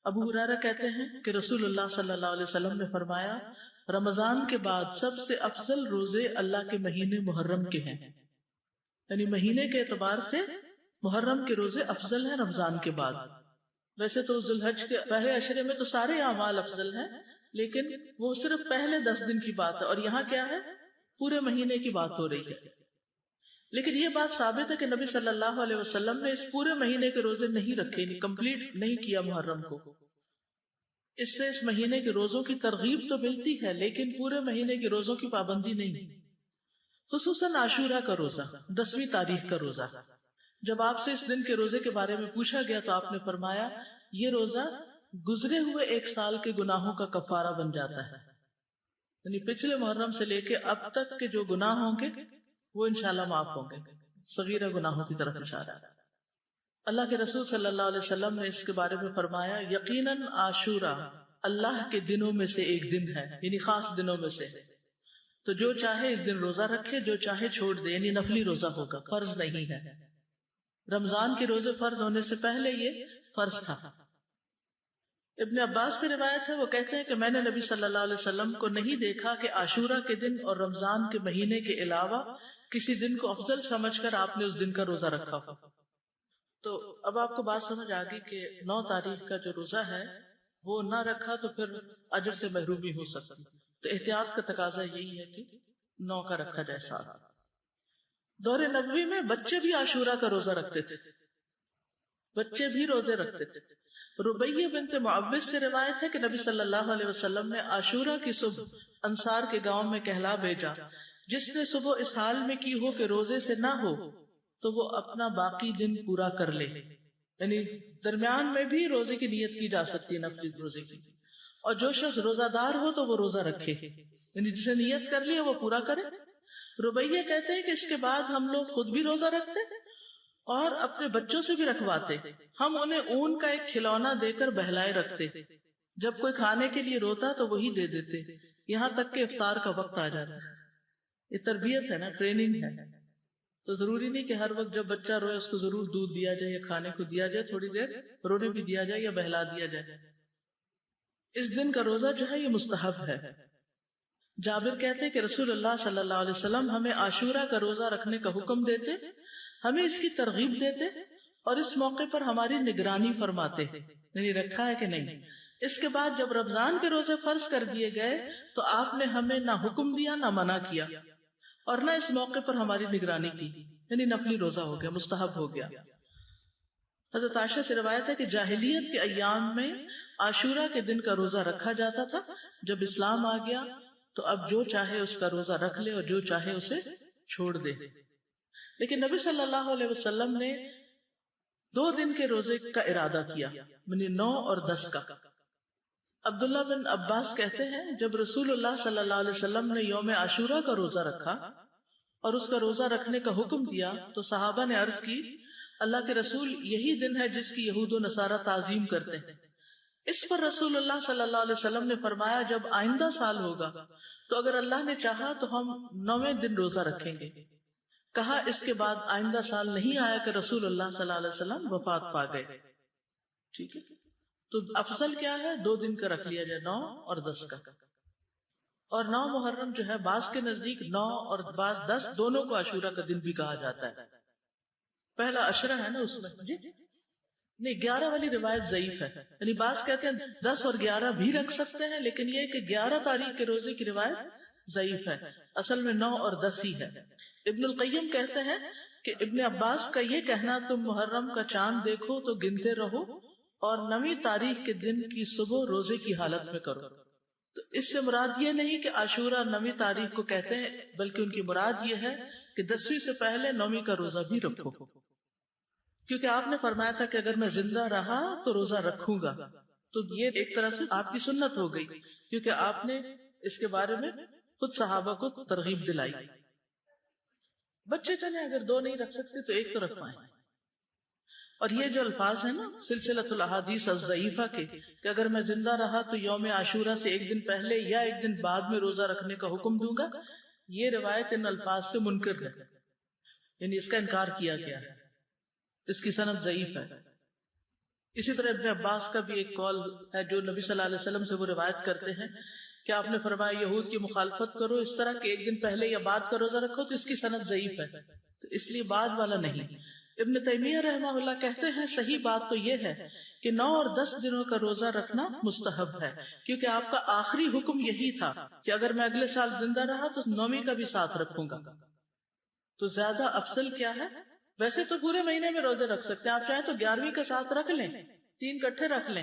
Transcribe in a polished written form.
ابو ہریرہ کہتے ہیں کہ رسول اللہ صلی اللہ علیہ وسلم نے فرمایا رمضان کے بعد سب سے افضل روزے اللہ کے مہینے محرم کے ہیں، یعنی مہینے کے اعتبار سے محرم کے روزے افضل ہیں رمضان کے بعد. ویسے تو ذوالحج کے پہلے عشرے میں تو سارے اعمال افضل ہیں، لیکن وہ صرف پہلے 10 دن کی بات ہے، اور یہاں کیا ہے، پورے مہینے کی بات ہو رہی ہے. لیکن یہ بات ثابت ہے کہ نبی صلی اللہ علیہ وسلم نے اس پورے مہینے کے روزے نہیں رکھے، کمپلیٹ نہیں کیا محرم کو. اس سے اس مہینے کے روزوں کی ترغیب تو ملتی ہے، لیکن پورے مہینے کے روزوں کی پابندی نہیں. خصوصاً عاشورہ کا روزہ، 10ویں تاریخ کا روزہ. جب آپ سے اس دن کے روزے کے بارے میں پوچھا گیا تو آپ نے فرمایا یہ روزہ گزرے ہوئے 1 سال کے گناہوں کا کفارہ بن جاتا ہے، یعنی پچھلے محرم سے لے کے اب تک کے جو گناہ ہوں گے وہ انشاءاللہ معاف ہوں گے. صغیرہ گناہوں کی طرف اشارہ ہے. اللہ کے رسول صلی اللہ علیہ وسلم نے اس کے بارے میں فرمایا یقیناً عاشورہ اللہ کے دنوں میں سے ایک دن ہے، یعنی خاص دنوں میں سے. تو جو چاہے اس دن روزہ رکھے، جو چاہے چھوڑ دے، یعنی نفلی روزہ ہوگا، فرض نہیں ہے. رمضان کے روزے فرض ہونے سے پہلے یہ فرض تھا. ابن عباس سے روایت ہے، وہ کہتے ہیں کہ میں نے نبی صلی اللہ علیہ وسلم کو نہیں دیکھا کہ عاشورہ کے دن اور رمضان کے مہینے کے علاوہ کسی دن کو افضل سمجھ کر آپ نے اس دن کا روزہ رکھا ہو. تو اب آپ کو بات سمجھ آ گئی کہ 9 تاریخ کا جو روزہ ہے وہ نہ رکھا تو پھر اجر سے محرومی ہو سکتی. تو احتیاط کا تقاضا یہی ہے کہ 9 کا رکھا جائے. ساتھ دور نبوی میں بچے بھی عاشورہ کا روزہ رکھتے تھے، بچے بھی روزے رکھتے تھے. ربیہ بنت معوذ سے روایت ہے کہ نبی صلی اللہ علیہ وسلم نے عاشورہ کی صبح انصار کے گاؤں میں کہلا بھیجا جس نے صبح اس حال میں کی ہو کہ روزے سے نہ ہو تو وہ اپنا باقی دن پورا کر لے. یعنی درمیان میں بھی روزے کی نیت کی جا سکتی ہے، نفلی روزے کی. اور جو شخص روزہ دار ہو تو وہ روزہ رکھے، یعنی جسے نیت کر لی ہے وہ پورا کرے. ربیہ کہتے ہیں کہ اس کے بعد ہم لوگ خود بھی روزہ رکھتے اور اپنے بچوں سے بھی رکھواتے. ہم انہیں اون کا ایک کھلونا دے کر بہلائے رکھتے، جب کوئی کھانے کے لیے روتا تو وہی دے دیتے، یہاں تک کہ افطار کا وقت آ جاتا. یہ تربیت ہے نا، ٹریننگ ہے. تو ضروری نہیں کہ ہر وقت جب بچہ روئے اس کو ضرور دودھ دیا جائے یا کھانے کو دیا جائے، تھوڑی دیر رونے بھی دیا جائے یا بہلا دیا جائے. اس دن کا روزہ جو ہے یہ مستحب ہے. جابر کہتے ہیں کہ رسول اللہ صلی اللہ علیہ وسلم ہمیں عاشورہ کا روزہ رکھنے کا حکم دیتے، ہمیں اس کی ترغیب دیتے اور اس موقع پر ہماری نگرانی فرماتے، یعنی رکھا ہے کہ نہیں. اس کے بعد جب رمضان کے روزے فرض کر دیے گئے تو آپ نے ہمیں نہ حکم دیا نہ منع کیا اور نہ اس موقع پر ہماری نگرانی کی، یعنی نفلی روزہ ہو گیا، مستحب ہو گیا. حضرت عائشہ سے روایت ہے کہ جاہلیت کے ایام میں عاشورہ کے دن کا روزہ رکھا جاتا تھا، جب اسلام آ گیا تو اب جو چاہے اس کا روزہ رکھ لے اور جو چاہے اسے چھوڑ دے. لیکن نبی صلی اللہ علیہ وسلم نے 2 دن کے روزے کا ارادہ کیا، یعنی 9 اور 10 کا. عبداللہ بن عباس کہتے ہیں جب رسول اللہ صلی اللہ علیہ وسلم نے یوم عاشورہ کا روزہ رکھا اور اس کا روزہ رکھنے کا حکم دیا تو صحابہ نے عرض کی اللہ کے رسول یہی دن ہے جس کی یہود و نصارہ تعظیم کرتے ہیں. اس پر رسول اللہ صلی اللہ علیہ وسلم نے فرمایا جب آئندہ سال ہوگا تو اگر اللہ نے چاہا تو ہم 9ویں دن روزہ رکھیں گے. کہا اس کے بعد آئندہ سال نہیں آیا کہ رسول اللہ صلی اللہ علیہ وسلم وفات پا گئے. ٹھیک ہے، تو افضل کیا ہے، 2 دن کا رکھ لیا جائے، 9 اور 10 کا. اور 9 محرم جو ہے بعض کے نزدیک 9 اور بعض 10 دونوں کو عاشورہ کا دن بھی کہا جاتا ہے. پہلا عشرہ ہے نا اس میں جی نہیں، 11 والی روایت ضعیف ہے، یعنی بعض کہتے ہیں 10 اور 11 بھی رکھ سکتے ہیں، لیکن یہ کہ 11 تاریخ کے روزے کی روایت ضعیف ہے. اصل میں 9 اور 10 ہی ہے. ابن القیم کہتے ہیں کہ ابن عباس کا یہ کہنا تم محرم کا چاند دیکھو تو گنتے رہو اور 9ویں تاریخ کے دن کی صبح روزے کی حالت میں کرو. تو اس سے مراد یہ نہیں کہ عاشورہ 9ویں تاریخ کو کہتے ہیں، بلکہ ان کی مراد یہ ہے کہ 10ویں سے پہلے 9ویں کا روزہ بھی رکھو، کیونکہ آپ نے فرمایا تھا کہ اگر میں زندہ رہا تو روزہ رکھوں گا. تو یہ ایک طرح سے آپ کی سنت ہو گئی، کیونکہ آپ نے اس کے بارے میں خود صحابہ کو ترغیب دلائی. بچے چلے اگر 2 نہیں رکھ سکتے تو 1 تو رکھوائیں. اور یہ جو الفاظ ہیں نا سلسلۃ الاحادیث الضعیفہ کے کہ اگر میں زندہ رہا تو یوم عاشورہ سے 1 دن پہلے یا 1 دن بعد میں روزہ رکھنے کا حکم دوں گا، یہ روایت ان الفاظ سے منکر ہے، یعنی اس کا انکار کیا گیا ہے، اس کی سند ضعیف ہے. اسی طرح ابن عباس کا بھی ایک قول ہے جو نبی صلی اللہ علیہ وسلم سے وہ روایت کرتے ہیں کہ آپ نے فرمایا یہود کی مخالفت کرو اس طرح کہ ایک دن پہلے یا بعد کا روزہ رکھو تو اس کی سند ضعیف ہے، تو اس لیے بعد والا نہیں۔ ابن تیمیہ رحمہ اللہ کہتے ہیں صحیح بات تو یہ ہے کہ 9 اور 10 دنوں کا روزہ رکھنا مستحب ہے، کیونکہ آپ کا آخری حکم یہی تھا کہ اگر میں اگلے سال زندہ رہا تو 9ویں کا بھی ساتھ رکھوں گا۔ تو زیادہ افضل کیا ہے؟ ویسے تو پورے مہینے میں روزے رکھ سکتے ہیں، آپ چاہیں تو 11ویں کا ساتھ رکھ لیں، 3 اکٹھے رکھ لیں،